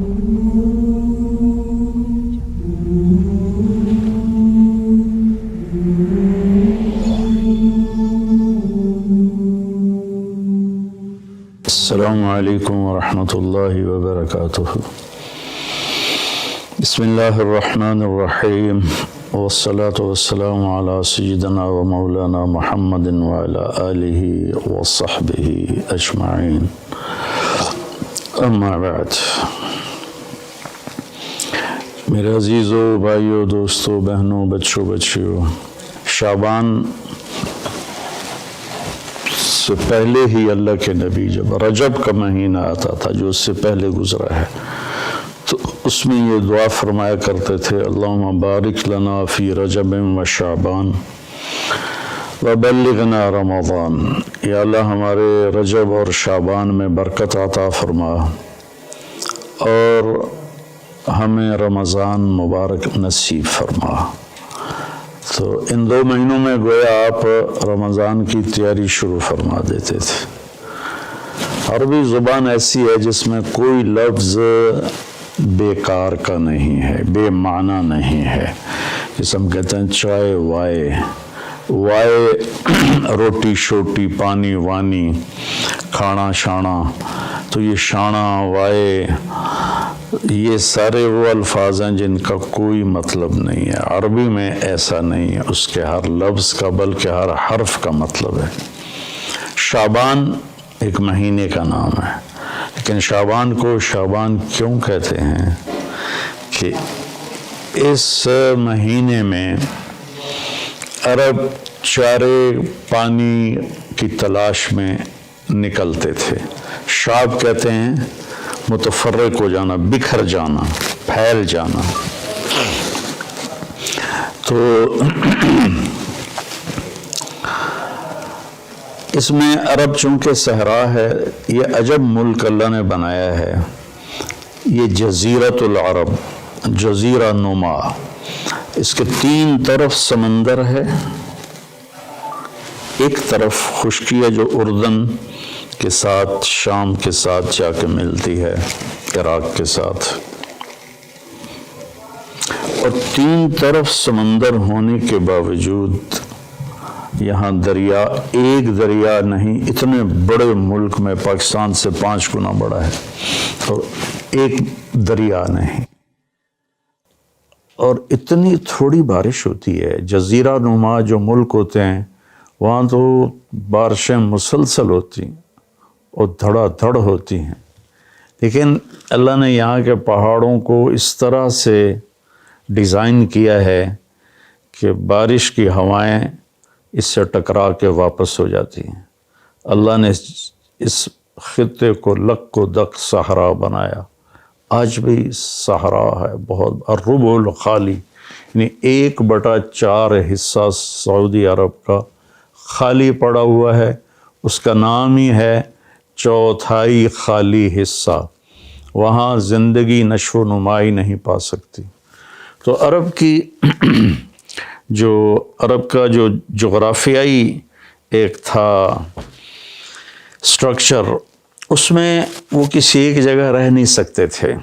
السلام علیکم ورحمۃ اللہ وبرکاتہ۔ بسم اللہ الرحمن الرحیم، والصلاة والسلام علی سیدنا و مولانا محمد وعلی آلہ وصحبہ اجمعین، اما بعد۔ میرے عزیزوں، بھائیوں، دوستوں، بہنوں، بچوں، بچیوں، شعبان سے پہلے ہی اللہ کے نبی جب رجب کا مہینہ آتا تھا جو اس سے پہلے گزرا ہے، تو اس میں یہ دعا فرمایا کرتے تھے، اللہم بارک لنا فی رجب و شعبان وبلغنا رمضان۔ یا اللہ ہمارے رجب اور شعبان میں برکت عطا فرما اور ہمیں رمضان مبارک نصیب فرما۔ تو ان 2 مہینوں میں گویا آپ رمضان کی تیاری شروع فرما دیتے تھے۔ عربی زبان ایسی ہے جس میں کوئی لفظ بیکار کا نہیں ہے، بے معنی نہیں ہے۔ جس ہم کہتے ہیں چائے وائے روٹی شوٹی، پانی وانی، کھانا شانا، تو یہ شانا وائے یہ سارے وہ الفاظ ہیں جن کا کوئی مطلب نہیں ہے۔ عربی میں ایسا نہیں ہے، اس کے ہر لفظ کا بلکہ ہر حرف کا مطلب ہے۔ شعبان ایک مہینے کا نام ہے، لیکن شعبان کو شعبان کیوں کہتے ہیں کہ اس مہینے میں عرب چارے پانی کی تلاش میں نکلتے تھے۔ شعب کہتے ہیں متفرق ہو جانا، بکھر جانا، پھیل جانا۔ تو اس میں عرب چونکہ صحرا ہے، یہ عجب ملک اللہ نے بنایا ہے، یہ جزیرۃ العرب، جزیرہ نما، اس کے 3 طرف سمندر ہے، ایک طرف خشکی ہے جو اردن کے ساتھ، شام کے ساتھ جا کے ملتی ہے، عراق کے ساتھ، اور 3 طرف سمندر ہونے کے باوجود یہاں دریا، ایک دریا نہیں، اتنے بڑے ملک میں پاکستان سے 5 گنا بڑا ہے، اور ایک دریا نہیں، اور اتنی تھوڑی بارش ہوتی ہے۔ جزیرہ نما جو ملک ہوتے ہیں وہاں تو بارشیں مسلسل ہوتی ہیں اور دھڑا دھڑ ہوتی ہیں، لیکن اللہ نے یہاں کے پہاڑوں کو اس طرح سے ڈیزائن کیا ہے کہ بارش کی ہوائیں اس سے ٹکرا کے واپس ہو جاتی ہیں۔ اللہ نے اس خطے کو لک و دک صحرا بنایا، آج بھی صحرا ہے بہت، الربع الخالی، یعنی 1/4 حصہ سعودی عرب کا خالی پڑا ہوا ہے، اس کا نام ہی ہے 1/4 خالی حصہ، وہاں زندگی نشو و نمائی نہیں پا سکتی۔ تو عرب کا جو جغرافیائی ایک تھا سٹرکچر، اس میں وہ کسی ایک جگہ رہ نہیں سکتے تھے،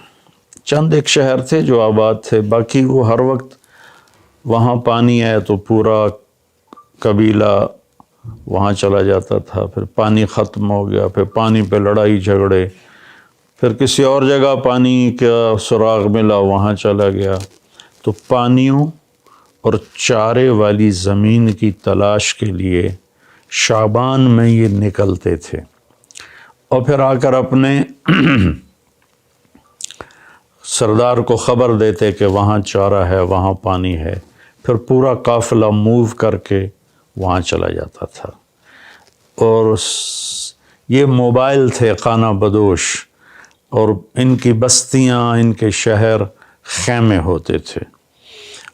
چند ایک شہر تھے جو آباد تھے، باقی وہ ہر وقت وہاں پانی ہے تو پورا قبیلہ وہاں چلا جاتا تھا، پھر پانی ختم ہو گیا، پھر پانی پہ لڑائی جھگڑے، پھر کسی اور جگہ پانی کا سراغ ملا وہاں چلا گیا۔ تو پانیوں اور چارے والی زمین کی تلاش کے لیے شعبان میں یہ نکلتے تھے، اور پھر آ کر اپنے سردار کو خبر دیتے کہ وہاں چارہ ہے، وہاں پانی ہے، پھر پورا قافلہ موو کر کے وہاں چلا جاتا تھا۔ اور یہ موبائل تھے خانہ بدوش، اور ان کی بستیاں، ان کے شہر خیمے ہوتے تھے،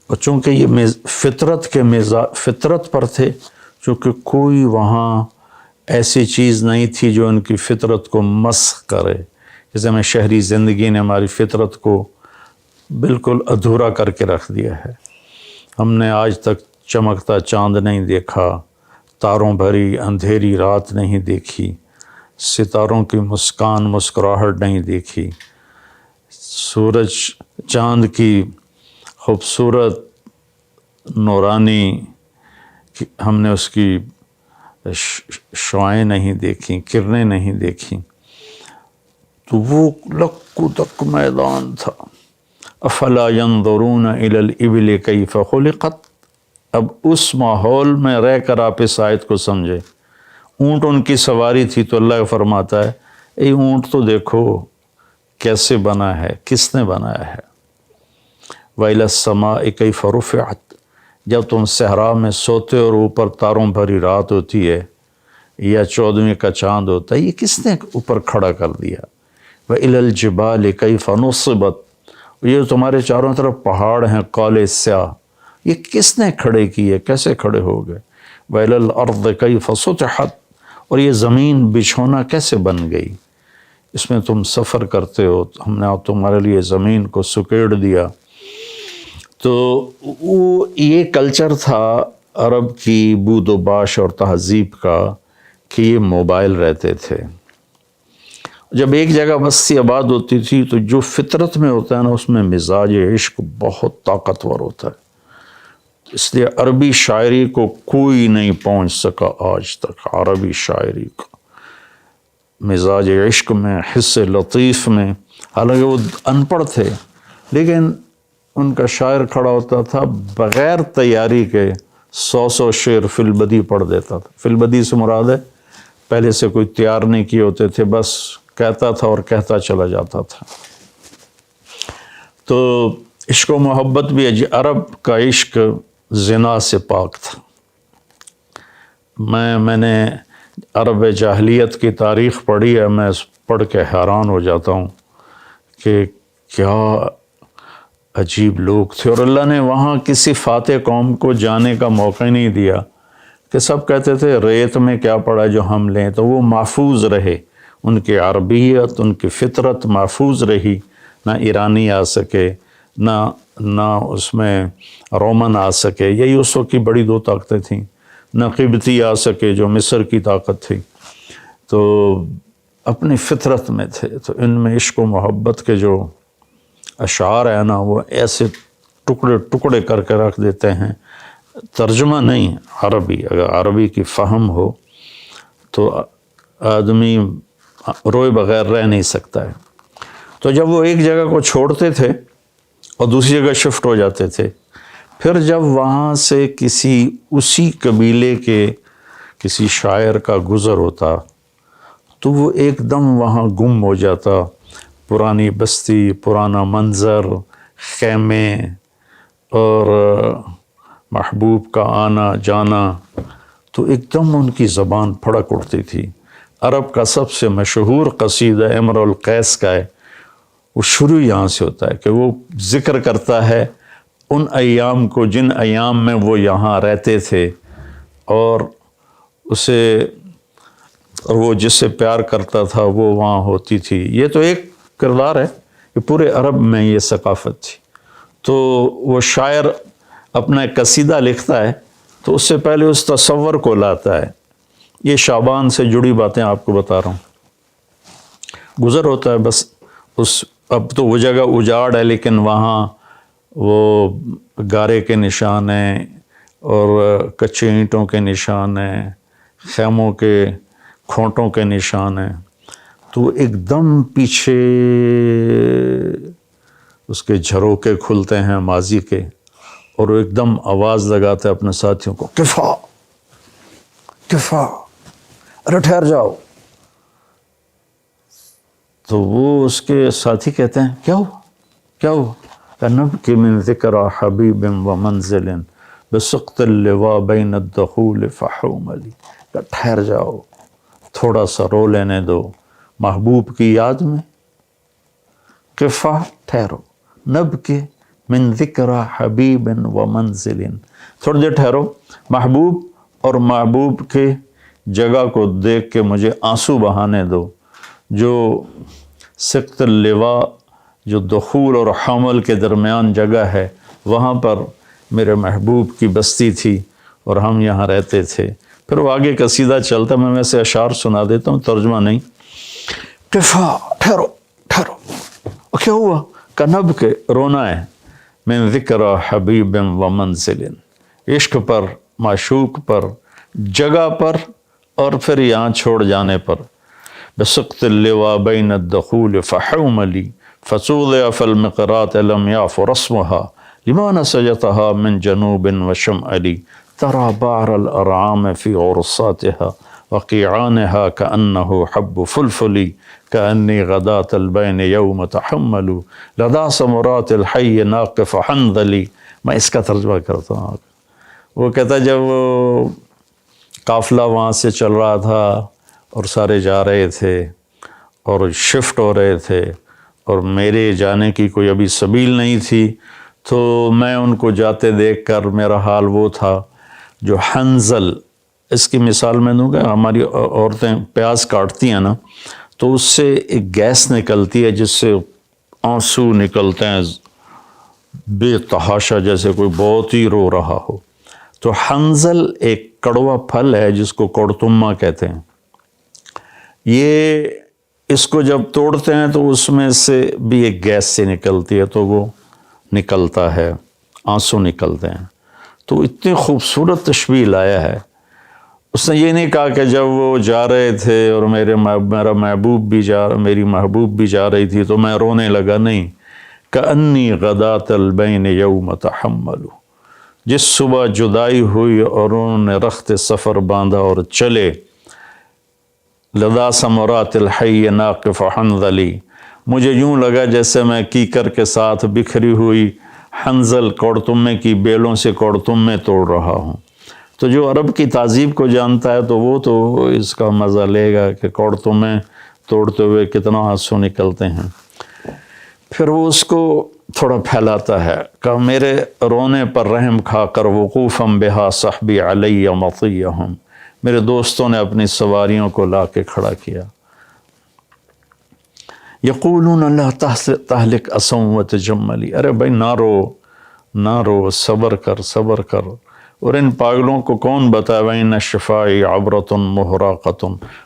اور چونکہ یہ فطرت پر تھے، چونکہ کوئی وہاں ایسی چیز نہیں تھی جو ان کی فطرت کو مسخ کرے، جیسے میں شہری زندگی نے ہماری فطرت کو بالکل ادھورا کر کے رکھ دیا ہے۔ ہم نے آج تک چمکتا چاند نہیں دیکھا، تاروں بھری اندھیری رات نہیں دیکھی، ستاروں کی مسکراہٹ نہیں دیکھی، سورج چاند کی خوبصورت نورانی ہم نے اس کی شعائیں نہیں دیکھیں، کرنیں نہیں دیکھیں، تو وہ لک دک میدان تھا۔ افلا ينظرون الى الابل کیف خلقت، اب اس ماحول میں رہ کر آپ اس آیت کو سمجھے۔ اونٹ ان کی سواری تھی تو اللہ فرماتا ہے اے اونٹ تو دیکھو کیسے بنا ہے، کس نے بنایا ہے۔ وَإِلَى السَّمَاءِ كَيْفَ رُفِعَتْ، جب تم صحرا میں سوتے اور اوپر تاروں بھری رات ہوتی ہے یا 14ویں کا چاند ہوتا ہے، یہ کس نے اوپر کھڑا کر دیا۔ وَإِلَى الْجِبَالِ كَيْفَ نُصِبَتْ، یہ تمہارے چاروں طرف پہاڑ ہیں کالے سیاہ، یہ کس نے کھڑے کیے، کیسے کھڑے ہو گئے۔ وَإِلَى الْأَرْضِ كَيْفَ سُطِحَتْ، اور یہ زمین بچھونا کیسے بن گئی، اس میں تم سفر کرتے ہو، ہم نے تمہارے لیے زمین کو سکیڑ دیا۔ تو وہ یہ کلچر تھا عرب کی بود و باش اور تہذیب کا کہ یہ موبائل رہتے تھے۔ جب ایک جگہ بستی آباد ہوتی تھی تو جو فطرت میں ہوتا ہے نا، اس میں مزاج عشق بہت طاقتور ہوتا ہے، اس لیے عربی شاعری کو کوئی نہیں پہنچ سکا آج تک۔ عربی شاعری کو مزاج عشق میں، حس لطیف میں، حالانکہ وہ ان پڑھ تھے لیکن ان کا شاعر کھڑا ہوتا تھا بغیر تیاری کے 100 شعر فی البدی پڑھ دیتا تھا۔ فی البدی سے مراد ہے پہلے سے کوئی تیار نہیں کیے ہوتے تھے، بس کہتا تھا اور کہتا چلا جاتا تھا۔ تو عشق و محبت بھی عرب کا عشق زنا سے پاک تھا۔ میں نے عرب جاہلیت کی تاریخ پڑھی ہے، میں پڑھ کے حیران ہو جاتا ہوں کہ کیا عجیب لوگ تھے، اور اللہ نے وہاں کسی فاتح قوم کو جانے کا موقع نہیں دیا کہ سب کہتے تھے ریت میں کیا پڑا جو ہم لیں، تو وہ محفوظ رہے، ان کی عربیت، ان کی فطرت محفوظ رہی، نہ ایرانی آ سکے، نہ اس میں رومن آ سکے، یہی اس وقت کی بڑی دو طاقتیں تھیں، نہ قبطی آ سکے جو مصر کی طاقت تھی، تو اپنی فطرت میں تھے۔ تو ان میں عشق و محبت کے جو اشعار ہیں نا، وہ ایسے ٹکڑے ٹکڑے کر کے رکھ دیتے ہیں، ترجمہ نہیں عربی، اگر عربی کی فہم ہو تو آدمی روئے بغیر رہ نہیں سکتا ہے۔ تو جب وہ ایک جگہ کو چھوڑتے تھے اور دوسری جگہ شفٹ ہو جاتے تھے، پھر جب وہاں سے اسی قبیلے کے کسی شاعر کا گزر ہوتا تو وہ ایک دم وہاں گم ہو جاتا، پرانی بستی، پرانا منظر، خیمے اور محبوب کا آنا جانا، تو ایک دم ان کی زبان پھڑک اٹھتی تھی۔ عرب کا سب سے مشہور قصیدہ امرؤ القیس کا ہے، وہ شروع یہاں سے ہوتا ہے کہ وہ ذکر کرتا ہے ان ایام کو جن ایام میں وہ یہاں رہتے تھے، اور وہ جس سے پیار کرتا تھا وہ وہاں ہوتی تھی۔ یہ تو ایک کردار ہے کہ پورے عرب میں یہ ثقافت تھی۔ تو وہ شاعر اپنا ایک قصیدہ لکھتا ہے تو اس سے پہلے اس تصور کو لاتا ہے۔ یہ شعبان سے جڑی باتیں آپ کو بتا رہا ہوں۔ گزر ہوتا ہے بس، اب تو وہ جگہ اجاڑ ہے لیکن وہاں وہ گارے کے نشان ہیں اور کچے اینٹوں کے نشان ہیں، خیموں کے کھونٹوں کے نشان ہیں۔ تو ایک دم پیچھے اس کے جھروکے کھلتے ہیں ماضی کے، اور وہ ایک دم آواز لگاتا ہے اپنے ساتھیوں کو، کفا کفا، ارے ٹھہر جاؤ۔ تو وہ اس کے ساتھی کہتے ہیں کیا ہوا کیا ہوا؟ نبکی من ذکر حبیب و منزل بسقط اللواء بین الدخول فحوملی، ٹھہر جاؤ، تھوڑا سا رو لینے دو محبوب کی یاد میں، کفا ٹھہرو، نبکی من ذکر حبیب و منزل، تھوڑی دیر ٹھہرو، محبوب اور محبوب کے جگہ کو دیکھ کے مجھے آنسو بہانے دو۔ جو سقط اللواء، جو دخول اور حمل کے درمیان جگہ ہے، وہاں پر میرے محبوب کی بستی تھی اور ہم یہاں رہتے تھے۔ پھر وہ آگے قصیدہ چلتا، میں ویسے اشعار سنا دیتا ہوں، ترجمہ نہیں۔ کفا ٹھہرو ٹھہرو، کیا ہوا؟ کنب کے رونا ہے، من ذکر حبیب و منزل، عشق پر، معشوق پر، جگہ پر، اور پھر یہاں چھوڑ جانے پر. بسقط اللواء بین الدخول فحوملی فصوضع فی المقرات لم یعف رسمها لما نسجتها من جنوب وشمالی ترى بعر الارعام في عرصاتها وقيعانها كأنه حب فلفلي كأني غداة البين يوم تحمل لدى ثمرات الحي ناقف حنظلي. میں اس کا ترجمہ کرتا ہوں. وہ کہتا جب وہ قافلہ وہاں سے چل رہا تھا اور سارے جا رہے تھے اور شفٹ ہو رہے تھے اور میرے جانے کی کوئی ابھی سبیل نہیں تھی، تو میں ان کو جاتے دیکھ کر میرا حال وہ تھا جو حنظل، اس کی مثال میں دوں گا، ہماری عورتیں پیاز کاٹتی ہیں نا تو اس سے ایک گیس نکلتی ہے جس سے آنسو نکلتے ہیں بے تحاشا، جیسے کوئی بہت ہی رو رہا ہو. تو حنظل ایک کڑوا پھل ہے جس کو کڑتما کہتے ہیں. یہ اس کو جب توڑتے ہیں تو اس میں سے بھی ایک گیس سے نکلتی ہے تو وہ نکلتا ہے، آنسو نکلتے ہیں. تو اتنی خوبصورت تشبیہ لایا ہے. اس نے یہ نہیں کہا کہ جب وہ جا رہے تھے اور میرا محبوب بھی میری محبوب بھی جا رہی تھی تو میں رونے لگا، نہیں. کأنی غداۃ البین یوم تحمل، جس صبح جدائی ہوئی اور انہوں نے رخت سفر باندھا اور چلے. لدا ثمرات الحی ناقف حنظلی، مجھے یوں لگا جیسے میں کیکر کے ساتھ بکھری ہوئی حنظل کوڑتمے کی بیلوں سے کوڑتمے توڑ رہا ہوں. تو جو عرب کی تہذیب کو جانتا ہے تو وہ تو اس کا مزہ لے گا کہ کوڑتمے توڑتے ہوئے کتنا آنسو نکلتے ہیں. پھر وہ اس کو تھوڑا پھیلاتا ہے کہ میرے رونے پر رحم کھا کر وقوفم بہا صحبی علی مطیہم، میرے دوستوں نے اپنی سواریوں کو لا کے کھڑا کیا. یقولون لا تہلک اسم وتجملی، ارے بھائی نہ رو، صبر کر. اور ان پاگلوں کو کون بتائے وَإِنَّ الشِّفَاءِ عَبْرَةٌ مُحْرَقَةٌ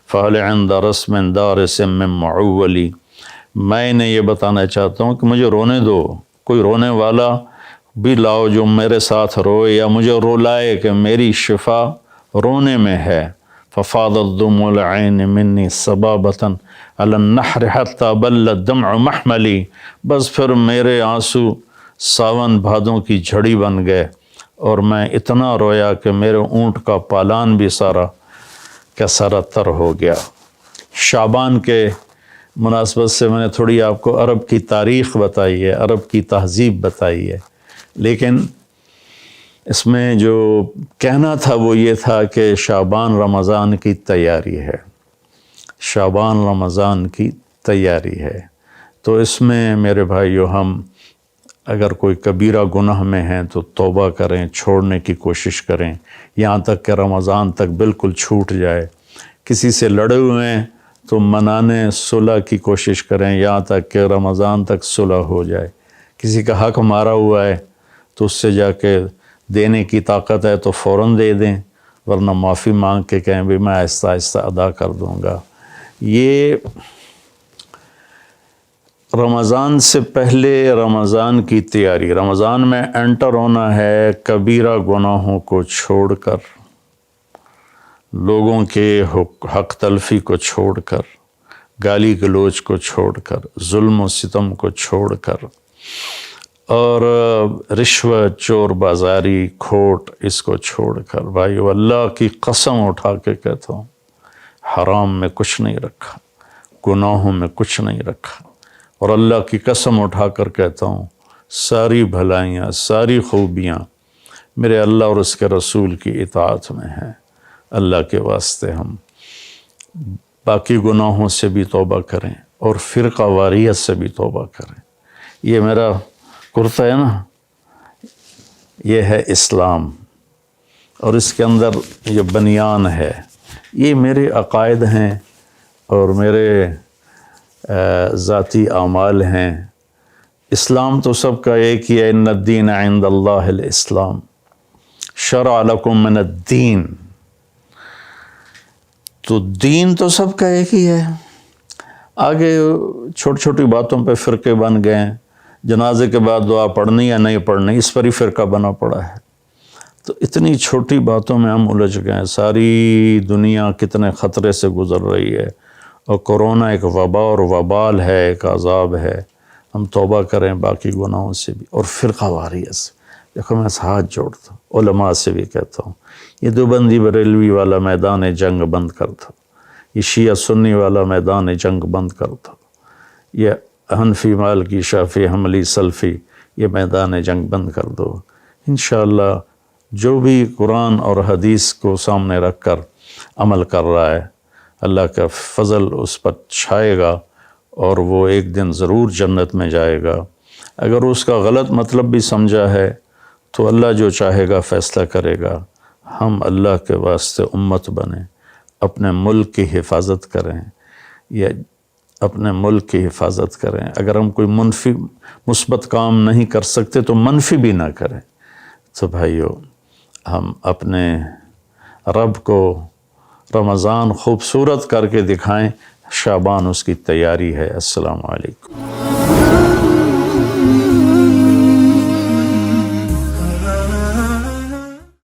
فَهَلْ عِنْدَ رَسْمٍ دَارِسٍ مِّن مَّعُوَّلِ. میں انہیں یہ بتانا چاہتا ہوں کہ مجھے رونے دو، کوئی رونے والا بھی لاؤ جو میرے ساتھ روئے یا مجھے رولائے کہ میری شفا رونے میں ہے. فَفَاضَتْ دُمُوعُ الْعَيْنِ مِنِّي صَبَابَةً عَلَى النَّحْرِ حَتَّى بَلَّ الدَّمْعُ مَحْمَلِي، بس پھر میرے آنسو ساون بھادوں کی جھڑی بن گئے اور میں اتنا رویا کہ میرے اونٹ کا پالان بھی سارا تر ہو گیا. شعبان کے مناسبت سے میں نے تھوڑی آپ کو عرب کی تاریخ بتائی ہے، عرب کی تہذیب بتائی ہے، لیکن اس میں جو کہنا تھا وہ یہ تھا کہ شعبان رمضان کی تیاری ہے، شعبان رمضان کی تیاری ہے. تو اس میں میرے بھائیو ہم اگر کوئی کبیرہ گناہ میں ہیں تو توبہ کریں، چھوڑنے کی کوشش کریں یہاں تک کہ رمضان تک بالکل چھوٹ جائے. کسی سے لڑے ہوئے ہیں تو منانے صلح کی کوشش کریں یہاں تک کہ رمضان تک صلح ہو جائے. کسی کا حق مارا ہوا ہے تو اس سے جا کے دینے کی طاقت ہے تو فوراً دے دیں، ورنہ معافی مانگ کے کہیں بھی میں آہستہ آہستہ ادا کر دوں گا. یہ رمضان سے پہلے رمضان کی تیاری، رمضان میں انٹر ہونا ہے کبیرہ گناہوں کو چھوڑ کر، لوگوں کے حق تلفی کو چھوڑ کر، گالی گلوچ کو چھوڑ کر، ظلم و ستم کو چھوڑ کر، اور رشوت، چور بازاری، کھوٹ، اس کو چھوڑ کر. بھائیو اللہ کی قسم اٹھا کے کہتا ہوں حرام میں کچھ نہیں رکھا، گناہوں میں کچھ نہیں رکھا، اور اللہ کی قسم اٹھا کر کہتا ہوں ساری بھلائیاں، ساری خوبیاں میرے اللہ اور اس کے رسول کی اطاعت میں ہیں. اللہ کے واسطے ہم باقی گناہوں سے بھی توبہ کریں اور فرقہ واریت سے بھی توبہ کریں. یہ میرا کرتا ہے نا، یہ ہے اسلام، اور اس کے اندر یہ بنیان ہے، یہ میرے عقائد ہیں اور میرے ذاتی اعمال ہیں. اسلام تو سب کا ایک ہی ہے، ان الدین عند اللہ الاسلام، شرع لکم من الدین. تو دین تو سب کا ایک ہی ہے. آگے چھوٹی چھوٹی باتوں پہ فرقے بن گئے ہیں، جنازے کے بعد دعا پڑھنی یا نہیں پڑھنی، اس پر ہی فرقہ بنا پڑا ہے۔ تو اتنی چھوٹی باتوں میں ہم الجھ گئے ہیں۔ ساری دنیا کتنے خطرے سے گزر رہی ہے، اور کرونا ایک وبا اور وبال ہے، ایک عذاب ہے۔ ہم توبہ کریں باقی گناہوں سے بھی اور فرقہ واریت سے۔ دیکھو میں ہاتھ جوڑتا ہوں، علماء سے بھی کہتا ہوں، یہ دیوبندی بریلوی والا میدان جنگ بند کر دو، یہ شیعہ سنی والا میدان جنگ بند کر دو، یہ حنفی مالکی شافعی حنبلی سلفی یہ میدان جنگ بند کر دو۔ انشاءاللہ جو بھی قرآن اور حدیث کو سامنے رکھ کر عمل کر رہا ہے، اللہ کا فضل اس پر چھائے گا اور وہ ایک دن ضرور جنت میں جائے گا۔ اگر اس کا غلط مطلب بھی سمجھا ہے تو اللہ جو چاہے گا فیصلہ کرے گا۔ ہم اللہ کے واسطے امت بنیں، اپنے ملک کی حفاظت کریں، یا اپنے ملک کی حفاظت کریں۔ اگر ہم کوئی منفی مثبت کام نہیں کر سکتے تو منفی بھی نہ کریں۔ تو بھائیو، ہم اپنے رب کو رمضان خوبصورت کر کے دکھائیں، شعبان اس کی تیاری ہے۔ السلام علیکم۔